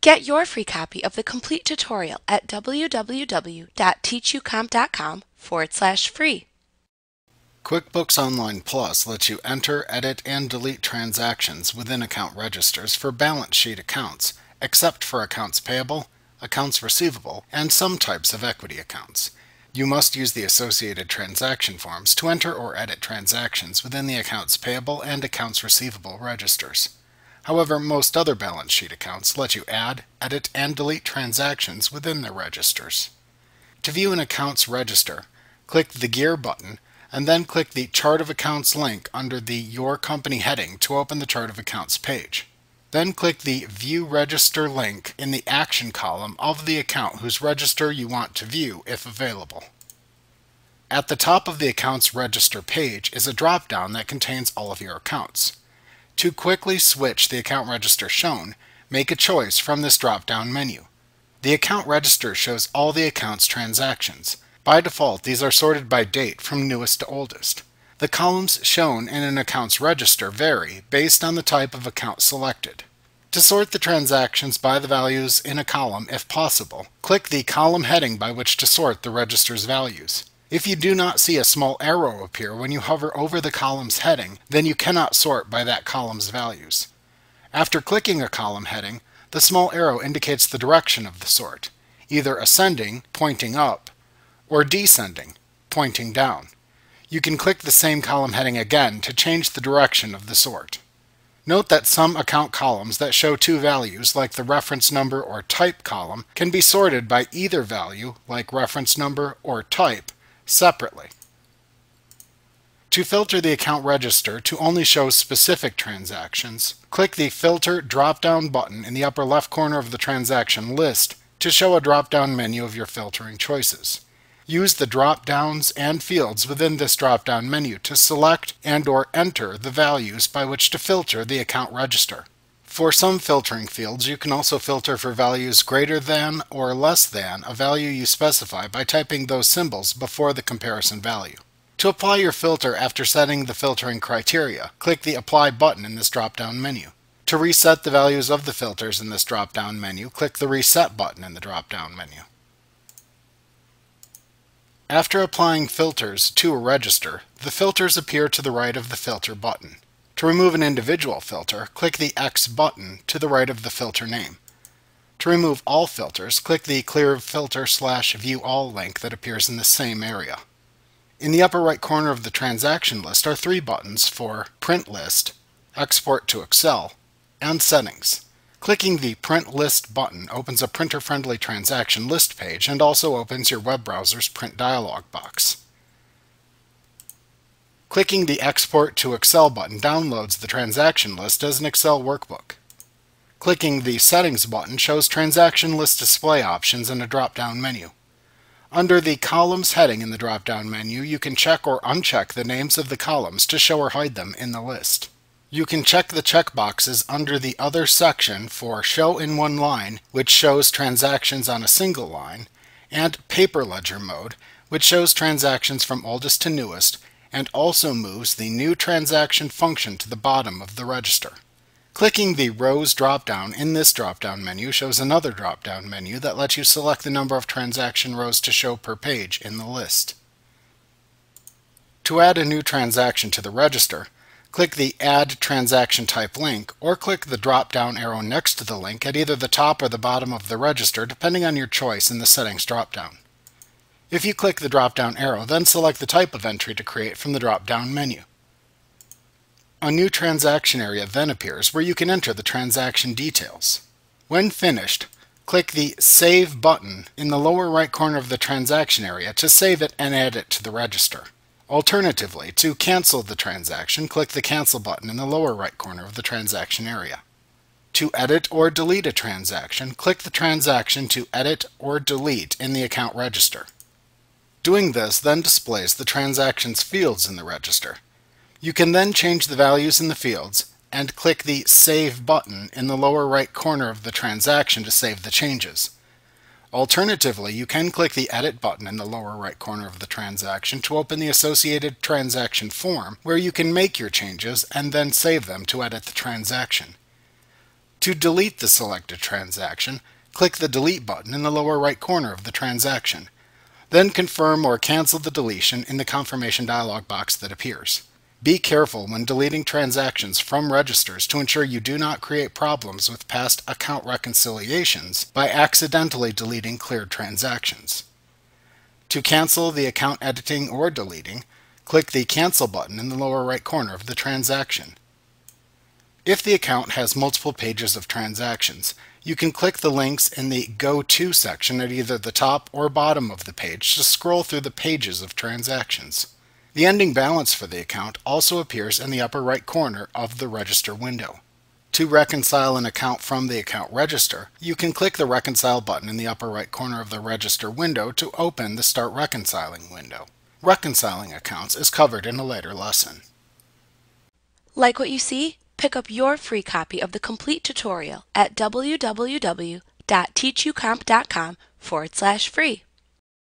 Get your free copy of the complete tutorial at www.teachucomp.com/free. QuickBooks Online Plus lets you enter, edit, and delete transactions within account registers for balance sheet accounts, except for accounts payable, accounts receivable, and some types of equity accounts. You must use the associated transaction forms to enter or edit transactions within the accounts payable and accounts receivable registers. However, most other balance sheet accounts let you add, edit, and delete transactions within their registers. To view an accounts register, click the Gear button and then click the Chart of Accounts link under the Your Company heading to open the Chart of Accounts page. Then click the View Register link in the Action column of the account whose register you want to view if available. At the top of the Accounts Register page is a drop-down that contains all of your accounts. To quickly switch the account register shown, make a choice from this drop-down menu. The account register shows all the account's transactions. By default, these are sorted by date from newest to oldest. The columns shown in an account's register vary based on the type of account selected. To sort the transactions by the values in a column if possible, click the column heading by which to sort the register's values. If you do not see a small arrow appear when you hover over the column's heading, then you cannot sort by that column's values. After clicking a column heading, the small arrow indicates the direction of the sort, either ascending, pointing up, or descending, pointing down. You can click the same column heading again to change the direction of the sort. Note that some account columns that show two values, like the reference number or type column, can be sorted by either value, like reference number or type, separately. To filter the account register to only show specific transactions, click the Filter drop-down button in the upper left corner of the transaction list to show a drop-down menu of your filtering choices. Use the drop-downs and fields within this drop-down menu to select and/or enter the values by which to filter the account register. For some filtering fields, you can also filter for values greater than or less than a value you specify by typing those symbols before the comparison value. To apply your filter after setting the filtering criteria, click the Apply button in this drop-down menu. To reset the values of the filters in this drop-down menu, click the Reset button in the drop-down menu. After applying filters to a register, the filters appear to the right of the Filter button. To remove an individual filter, click the X button to the right of the filter name. To remove all filters, click the Clear Filter/View All link that appears in the same area. In the upper right corner of the transaction list are three buttons for Print List, Export to Excel, and Settings. Clicking the Print List button opens a printer-friendly transaction list page and also opens your web browser's print dialog box. Clicking the Export to Excel button downloads the transaction list as an Excel workbook. Clicking the Settings button shows transaction list display options in a drop-down menu. Under the Columns heading in the drop-down menu, you can check or uncheck the names of the columns to show or hide them in the list. You can check the checkboxes under the Other section for Show in One Line, which shows transactions on a single line, and Paper Ledger Mode, which shows transactions from oldest to newest, and also moves the New Transaction function to the bottom of the register. Clicking the Rows drop-down in this drop-down menu shows another drop-down menu that lets you select the number of transaction rows to show per page in the list. To add a new transaction to the register, click the Add Transaction Type link, or click the drop-down arrow next to the link at either the top or the bottom of the register, depending on your choice in the Settings drop-down. If you click the drop-down arrow, then select the type of entry to create from the drop-down menu. A new transaction area then appears where you can enter the transaction details. When finished, click the Save button in the lower right corner of the transaction area to save it and add it to the register. Alternatively, to cancel the transaction, click the Cancel button in the lower right corner of the transaction area. To edit or delete a transaction, click the transaction to edit or delete in the account register. Doing this then displays the transaction's fields in the register. You can then change the values in the fields and click the Save button in the lower right corner of the transaction to save the changes. Alternatively, you can click the Edit button in the lower right corner of the transaction to open the associated transaction form where you can make your changes and then save them to edit the transaction. To delete the selected transaction, click the Delete button in the lower right corner of the transaction. Then confirm or cancel the deletion in the confirmation dialog box that appears. Be careful when deleting transactions from registers to ensure you do not create problems with past account reconciliations by accidentally deleting cleared transactions. To cancel the account editing or deleting, click the Cancel button in the lower right corner of the transaction. If the account has multiple pages of transactions, you can click the links in the Go To section at either the top or bottom of the page to scroll through the pages of transactions. The ending balance for the account also appears in the upper right corner of the Register window. To reconcile an account from the account register, you can click the Reconcile button in the upper right corner of the Register window to open the Start Reconciling window. Reconciling accounts is covered in a later lesson. Like what you see? Pick up your free copy of the complete tutorial at www.teachucomp.com/free.